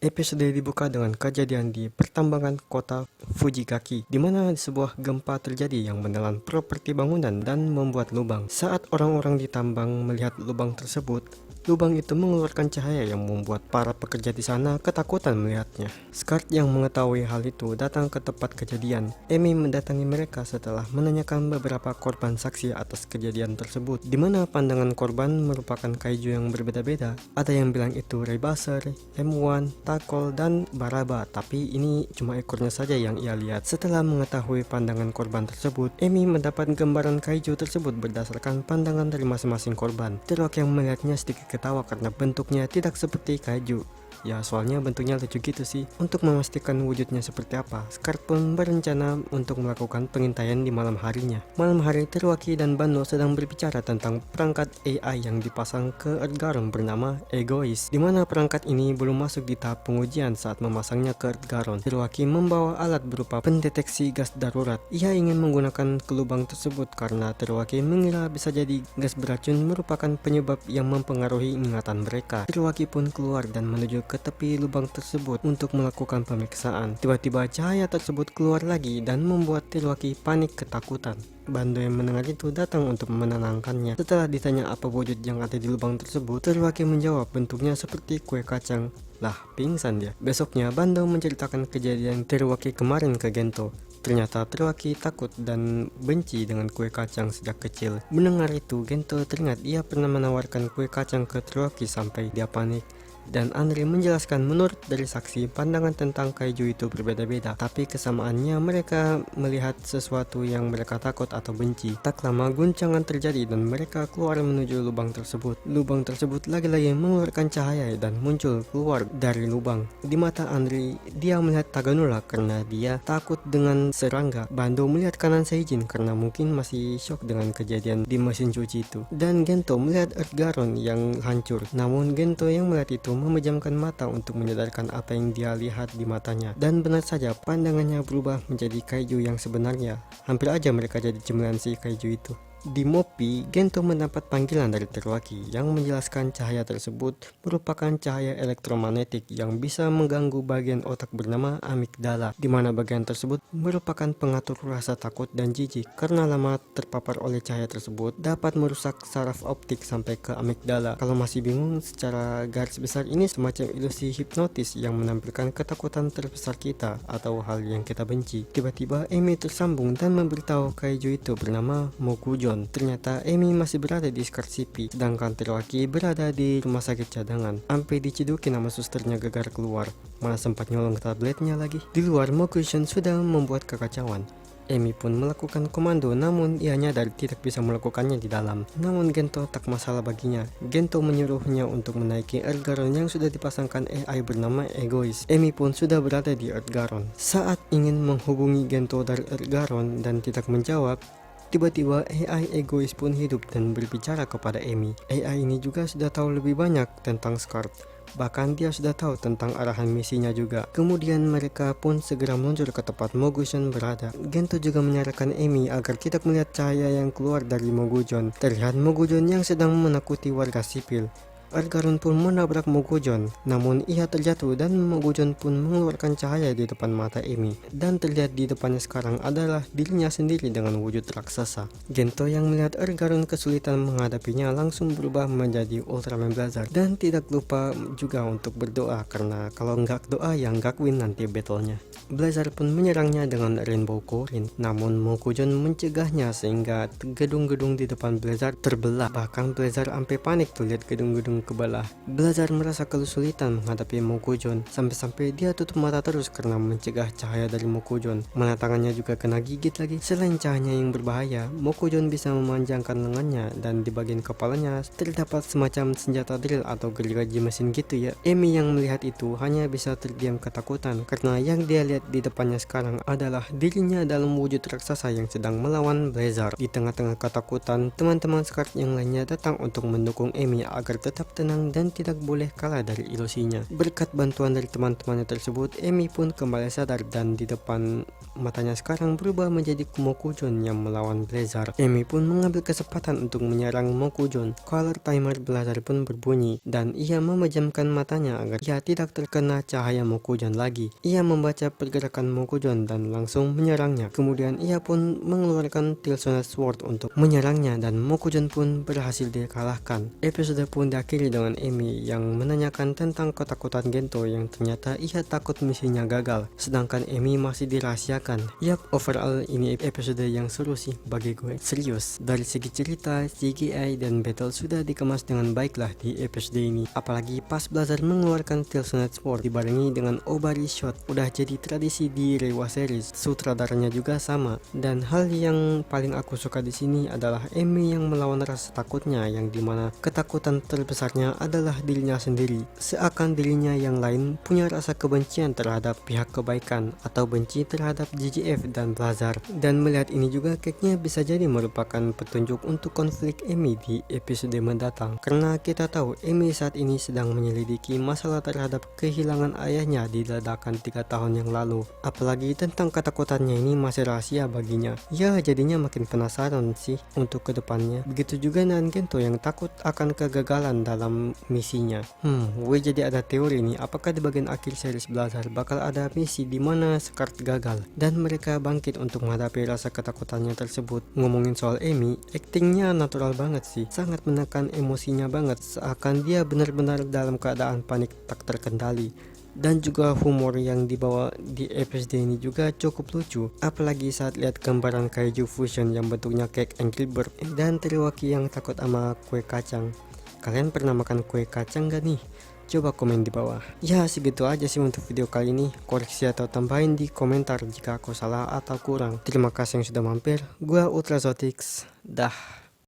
Episode dibuka dengan kejadian di pertambangan kota Fujigaki, di mana sebuah gempa terjadi yang menelan properti bangunan dan membuat lubang. Saat orang-orang di tambang melihat lubang tersebut, lubang itu mengeluarkan cahaya yang membuat para pekerja di sana ketakutan melihatnya. Scarlett yang mengetahui hal itu datang ke tempat kejadian. Amy mendatangi mereka setelah menanyakan beberapa korban saksi atas kejadian tersebut, di mana pandangan korban merupakan kaiju yang berbeda-beda. Ada yang bilang itu Raybuster, M1, Takol, dan Baraba, tapi ini cuma ekornya saja yang ia lihat. Setelah mengetahui pandangan korban tersebut, Amy mendapat gambaran kaiju tersebut berdasarkan pandangan dari masing-masing korban. Terwak yang melihatnya sedikit ketawa karena bentuknya tidak seperti kaiju. Ya, soalnya bentuknya lucu gitu sih. Untuk memastikan wujudnya seperti apa, Scarlett pun berencana untuk melakukan pengintaian di malam harinya. Malam hari, Teruaki dan Bando sedang berbicara tentang perangkat AI yang dipasang ke Earthgaron bernama Egois, di mana perangkat ini belum masuk di tahap pengujian saat memasangnya ke Earthgaron. Teruaki membawa alat berupa pendeteksi gas darurat. Ia ingin menggunakan ke lubang tersebut karena Teruaki mengira bisa jadi gas beracun merupakan penyebab yang mempengaruhi ingatan mereka. Teruaki pun keluar dan menuju ke tepi lubang tersebut untuk melakukan pemeriksaan. Tiba-tiba cahaya tersebut keluar lagi dan membuat Teruaki panik ketakutan. Bando yang mendengar itu datang untuk menenangkannya. Setelah ditanya apa wujud yang ada di lubang tersebut, Teruaki menjawab bentuknya seperti kue kacang. Lah, pingsan dia. Besoknya, Bando menceritakan kejadian Teruaki kemarin ke Gento. Ternyata Teruaki takut dan benci dengan kue kacang sejak kecil. Mendengar itu, Gento teringat ia pernah menawarkan kue kacang ke Teruaki sampai dia panik. Dan Andre menjelaskan menurut dari saksi, pandangan tentang kaiju itu berbeda-beda, tapi kesamaannya mereka melihat sesuatu yang mereka takut atau benci. Tak lama guncangan terjadi dan mereka keluar menuju lubang tersebut. Lubang tersebut lagi-lagi mengeluarkan cahaya dan muncul keluar dari lubang. Di mata Andre, dia melihat Taganura karena dia takut dengan serangga. Bando melihat kanan Seijin karena mungkin masih shock dengan kejadian di mesin cuci itu. Dan Gento melihat Earthgaron yang hancur. Namun Gento yang melihat itu memejamkan mata untuk menyadarkan apa yang dia lihat di matanya. Dan benar saja, pandangannya berubah menjadi kaiju yang sebenarnya. Hampir aja mereka jadi cemilan si kaiju itu. Di Mopi, Gento mendapat panggilan dari Teruaki yang menjelaskan cahaya tersebut merupakan cahaya elektromagnetik yang bisa mengganggu bagian otak bernama amigdala, di mana bagian tersebut merupakan pengatur rasa takut dan jijik. Karena lama terpapar oleh cahaya tersebut dapat merusak saraf optik sampai ke amigdala. Kalau masih bingung, secara garis besar ini semacam ilusi hipnotis yang menampilkan ketakutan terbesar kita atau hal yang kita benci. Tiba-tiba Amy tersambung dan memberitahu kaiju itu bernama Mokujon. Ternyata Amy masih berada di Scar City, sedangkan Teruaki berada di rumah sakit cadangan. Sampai diciduki nama susternya gagal keluar, mana sempat nyolong tabletnya lagi. Di luar, Mokujon sudah membuat kekacauan. Amy pun melakukan komando, namun ia nyadar tidak bisa melakukannya di dalam. Namun Gento tak masalah baginya. Gento menyuruhnya untuk menaiki Earthgaron yang sudah dipasangkan AI bernama Egois. Amy pun sudah berada di Earthgaron. Saat ingin menghubungi Gento dari Earthgaron dan tidak menjawab, tiba-tiba AI Egois pun hidup dan berbicara kepada Amy. AI ini juga sudah tahu lebih banyak tentang Scarlett. Bahkan dia sudah tahu tentang arahan misinya juga. Kemudian mereka pun segera meluncur ke tempat Mogujon berada. Gento juga menyarankan Amy agar tidak melihat cahaya yang keluar dari Mogujon. Terlihat Mogujon yang sedang menakuti warga sipil. Earthgaron pun menabrak Mogujon, namun ia terjatuh dan Mogujon pun mengeluarkan cahaya di depan mata Amy. Dan terlihat di depannya sekarang adalah dirinya sendiri dengan wujud raksasa. Gento yang melihat Earthgaron kesulitan menghadapinya langsung berubah menjadi Ultraman Blazar. Dan tidak lupa juga untuk berdoa karena kalau nggak doa yang nggak win nanti battlenya. Blazar pun menyerangnya dengan Rainbow Corin, namun Mokujon mencegahnya sehingga gedung-gedung di depan Blazar terbelah. Bahkan Blazar sampai panik tuh lihat gedung-gedung kebelah. Blazar merasa kesulitan menghadapi Mokujon, sampai-sampai dia tutup mata terus karena mencegah cahaya dari Mokujon. Mana tangannya juga kena gigit lagi. Selain cahaya yang berbahaya, Mokujon bisa memanjangkan lengannya dan di bagian kepalanya terdapat semacam senjata drill atau gergaji mesin gitu ya. Amy yang melihat itu hanya bisa terdiam ketakutan karena yang dia lihat di depannya sekarang adalah dirinya dalam wujud raksasa yang sedang melawan Blazar. Di tengah-tengah ketakutan, teman-teman Scarlett yang lainnya datang untuk mendukung Amy agar tetap tetap tenang dan tidak boleh kalah dari ilusinya. Berkat bantuan dari teman-temannya tersebut, Emi pun kembali sadar dan di depan matanya sekarang berubah menjadi Mokujun yang melawan Blizzard. Emi pun mengambil kesempatan untuk menyerang Mokujun. Color timer Blizzard pun berbunyi dan ia memejamkan matanya agar ia tidak terkena cahaya Mokujun lagi. Ia membaca pergerakan Mokujun dan langsung menyerangnya. Kemudian ia pun mengeluarkan Tilsonate Sword untuk menyerangnya dan Mokujun pun berhasil dikalahkan. Episode pun diakhiri dengan Emi yang menanyakan tentang ketakutan Gento yang ternyata ia takut misinya gagal, sedangkan Emi masih dirahasiakan. Yap, overall ini episode yang seru sih bagi gue. Serius, dari segi cerita, CGI, dan battle sudah dikemas dengan baiklah di episode ini. Apalagi pas Blizzard mengeluarkan Tilsonate Sword dibarengi dengan Obari Shot, udah jadi tradisi di Reiwa series. Sutradaranya juga sama, dan hal yang paling aku suka di sini adalah Emi yang melawan rasa takutnya, yang dimana ketakutan terbesarnya adalah dirinya sendiri. Seakan dirinya yang lain punya rasa kebencian terhadap pihak kebaikan atau benci terhadap GGF dan Blizzard. Dan melihat ini juga kayaknya bisa jadi merupakan petunjuk untuk konflik Emi di episode mendatang. Karena kita tahu Emi saat ini sedang menyelidiki masalah terhadap kehilangan ayahnya di ledakan 3 tahun yang lalu. Apalagi tentang ketakutannya ini masih rahasia baginya. Ya jadinya makin penasaran sih untuk kedepannya. Begitu juga dengan Gento yang takut akan kegagalan dalam misinya. Gue jadi ada teori nih, apakah di bagian akhir series Blizzard bakal ada misi di mana Scarlet gagal dan mereka bangkit untuk menghadapi rasa ketakutannya tersebut. Ngomongin soal Emi, aktingnya natural banget sih, sangat menekan emosinya banget, seakan dia benar-benar dalam keadaan panik tak terkendali. Dan juga humor yang dibawa di episode ini juga cukup lucu, apalagi saat lihat gambaran kaiju fusion yang bentuknya kayak Angry Bird dan Teriwaki yang takut sama kue kacang. Kalian pernah makan kue kacang gak nih? Coba komen di bawah. Ya segitu aja sih untuk video kali ini. Koreksi atau tambahin di komentar jika aku salah atau kurang. Terima kasih yang sudah mampir. Gua Ultrazotics. Dah.